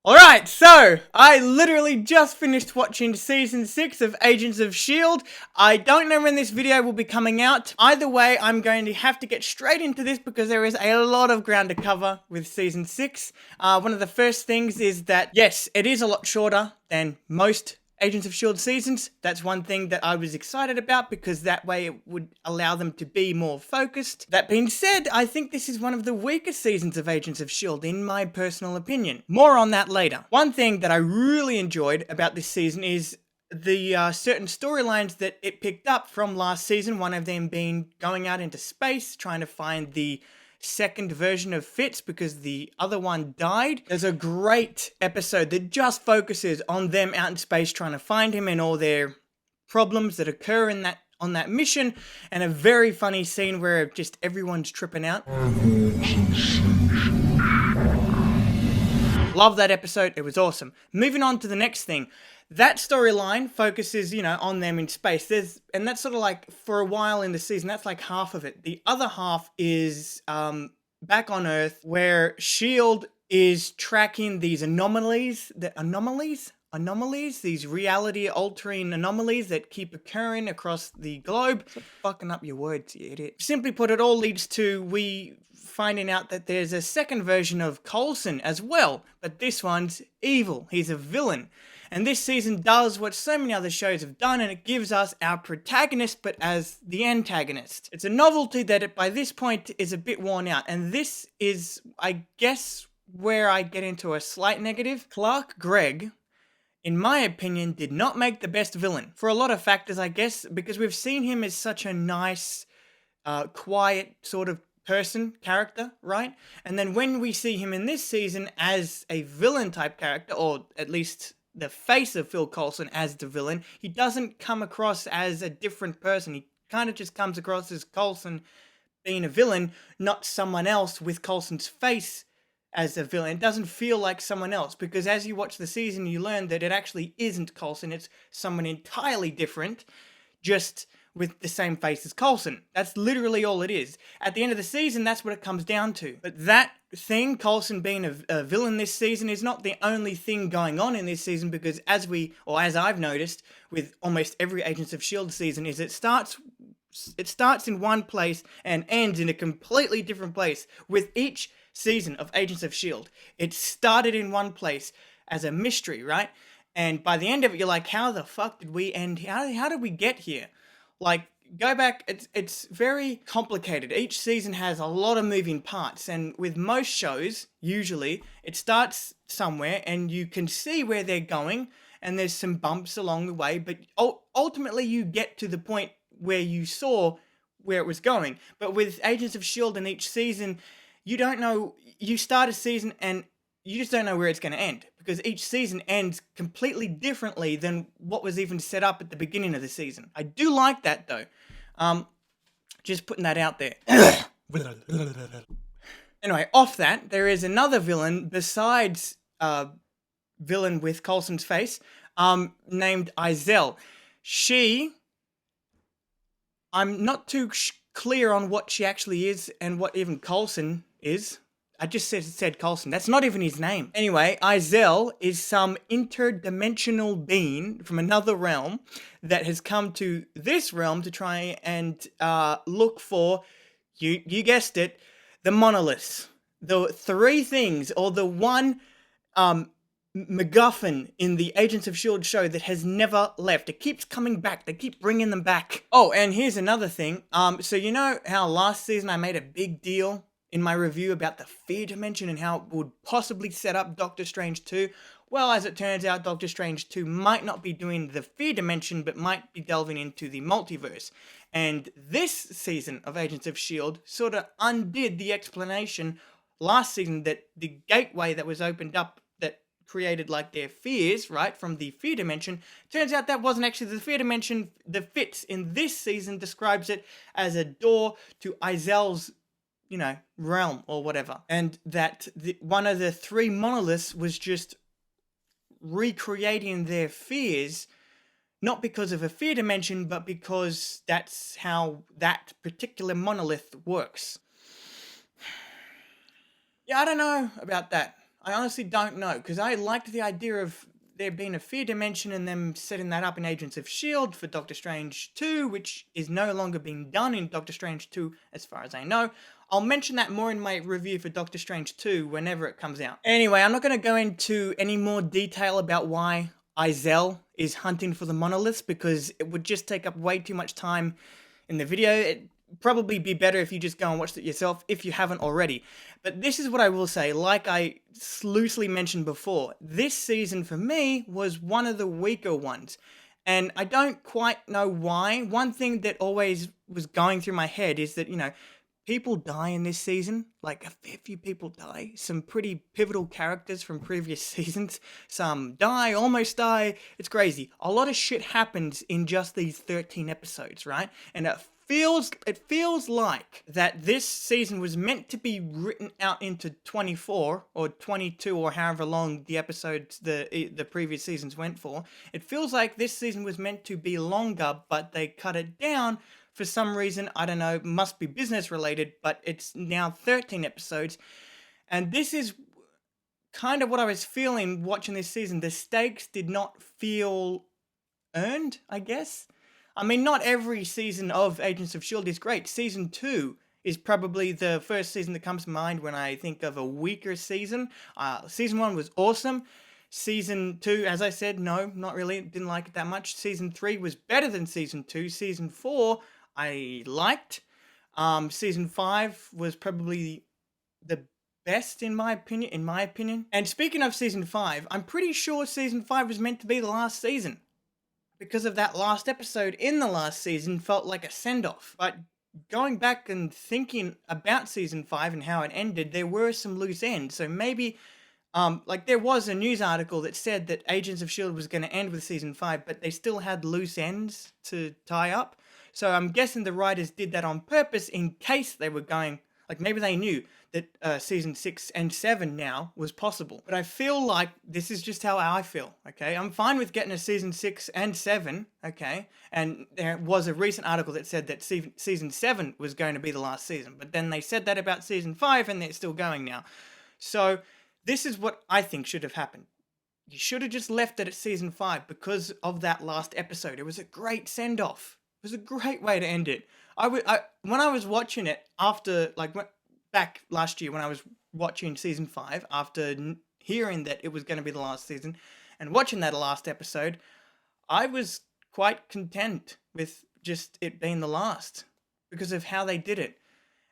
Alright, so I literally just finished watching season 6 of Agents of S.H.I.E.L.D. I don't know when this video will be coming out. Either way, I'm going to have to get straight into this because there is a lot of ground to cover with season 6. One of the first things is that, yes, it is a lot shorter than most Agents of S.H.I.E.L.D. seasons. That's one thing that I was excited about because that way it would allow them to be more focused. That being said, I think this is one of the weakest seasons of Agents of S.H.I.E.L.D. in my personal opinion. More on that later. One thing that I really enjoyed about this season is the certain storylines that it picked up from last season, one of them being going out into space, trying to find the second version of Fitz because the other one died. There's a great episode that just focuses on them out in space trying to find him and all their problems that occur in on that mission, and a very funny scene where just everyone's tripping out. Love that episode, it was awesome. Moving on to the next thing. That storyline focuses, on them in space. And that's sort of like, for a while in the season, that's like half of it. The other half is back on Earth, where S.H.I.E.L.D. is tracking these anomalies, these reality-altering anomalies that keep occurring across the globe. Stop fucking up your words, you idiot. Simply put, it all leads to we finding out that there's a second version of Coulson as well, but this one's evil. He's a villain. And this season does what so many other shows have done, and it gives us our protagonist, but as the antagonist. It's a novelty that by this point is a bit worn out, and this is, I guess, where I get into a slight negative. Clark Gregg, in my opinion, did not make the best villain. For a lot of factors, I guess, because we've seen him as such a nice, quiet sort of character, right? And then when we see him in this season as a villain type character, or at least the face of Phil Coulson as the villain, he doesn't come across as a different person. He kind of just comes across as Coulson being a villain, not someone else with Coulson's face as a villain. It doesn't feel like someone else, because as you watch the season, you learn that it actually isn't Coulson. It's someone entirely different, just with the same face as Coulson. That's literally all it is. At the end of the season, that's what it comes down to. But that thing, Coulson being a villain this season, is not the only thing going on in this season, because as I've noticed with almost every Agents of S.H.I.E.L.D. season, is it starts in one place and ends in a completely different place with each season of Agents of S.H.I.E.L.D. It started in one place as a mystery, right? And by the end of it, you're like, how the fuck did we end? How did we get here? Like, go back, it's very complicated. Each season has a lot of moving parts, and with most shows, usually, it starts somewhere and you can see where they're going, and there's some bumps along the way, but ultimately you get to the point where you saw where it was going. But with Agents of S.H.I.E.L.D. in each season, you don't know, you start a season and you just don't know where it's going to end, because each season ends completely differently than what was even set up at the beginning of the season. I do like that, though. Just putting that out there. Anyway, off that, there is another villain besides villain with Coulson's face, named S.H.I.E.L.D. I'm not too clear on what she actually is and what even Coulson is. I just said Coulson. That's not even his name. Anyway, S.H.I.E.L.D. is some interdimensional being from another realm that has come to this realm to try and look for, you guessed it, the monoliths. The three things, or the one MacGuffin in the Agents of S.H.I.E.L.D. show that has never left. It keeps coming back. They keep bringing them back. Oh, and here's another thing. So you know how last season I made a big deal in my review about the fear dimension and how it would possibly set up Doctor Strange 2? Well, as it turns out, Doctor Strange 2 might not be doing the fear dimension, but might be delving into the multiverse. And this season of Agents of S.H.I.E.L.D. sort of undid the explanation last season that the gateway that was opened up that created like their fears, right, from the fear dimension. Turns out that wasn't actually the fear dimension. The Fitz in this season describes it as a door to S.H.I.E.L.'s realm or whatever. And that one of the three monoliths was just recreating their fears, not because of a fear dimension, but because that's how that particular monolith works. Yeah, I don't know about that. I honestly don't know, because I liked the idea of there being a fear dimension and them setting that up in Agents of S.H.I.E.L.D. for Doctor Strange 2, which is no longer being done in Doctor Strange 2, as far as I know. I'll mention that more in my review for Doctor Strange 2 whenever it comes out. Anyway, I'm not going to go into any more detail about why S.H.I.E.L.D. is hunting for the monoliths, because it would just take up way too much time in the video. It'd probably be better if you just go and watch it yourself if you haven't already. But this is what I will say, like I loosely mentioned before, this season for me was one of the weaker ones. And I don't quite know why. One thing that always was going through my head is that, people die in this season. Like, a fair few people die. Some pretty pivotal characters from previous seasons. Some die, almost die. It's crazy. A lot of shit happens in just these 13 episodes, right? And it feels like that this season was meant to be written out into 24 or 22 or however long the episodes the previous seasons went for. It feels like this season was meant to be longer, but they cut it down for some reason. I don't know, must be business related, but it's now 13 episodes. And this is kind of what I was feeling watching this season. The stakes did not feel earned, I guess. I mean, not every season of Agents of S.H.I.E.L.D. is great. Season 2 is probably the first season that comes to mind when I think of a weaker season. Season 1 was awesome. Season 2, as I said, no, not really. Didn't like it that much. Season 3 was better than Season 2. Season 4, I liked. Season 5 was probably the best in my opinion. And speaking of Season 5, I'm pretty sure Season 5 was meant to be the last season, because of that last episode in the last season felt like a send-off. But going back and thinking about Season 5 and how it ended, there were some loose ends. So maybe, there was a news article that said that Agents of S.H.I.E.L.D. was going to end with Season 5, but they still had loose ends to tie up. So I'm guessing the writers did that on purpose in case they were going, maybe they knew that Season 6 and 7 now was possible. But I feel like this is just how I feel, okay? I'm fine with getting a Season 6 and 7, okay? And there was a recent article that said that Season 7 was going to be the last season. But then they said that about Season 5 and they're still going now. So this is what I think should have happened. You should have just left it at Season 5 because of that last episode. It was a great send-off. It was a great way to end it. When I was watching it after, back last year when I was watching Season 5, after hearing that it was going to be the last season, and watching that last episode, I was quite content with just it being the last, because of how they did it.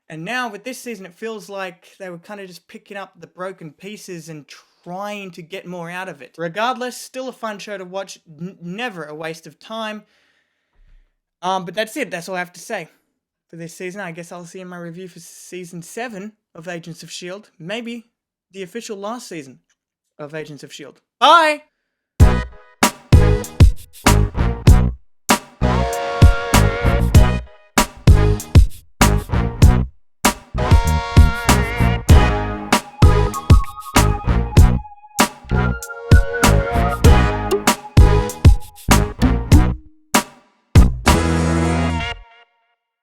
And now with this season, it feels like they were kind of just picking up the broken pieces and trying to get more out of it. Regardless, still a fun show to watch, never a waste of time. But that's it. That's all I have to say for this season. I guess I'll see in my review for Season 7 of Agents of S.H.I.E.L.D. Maybe the official last season of Agents of S.H.I.E.L.D. Bye!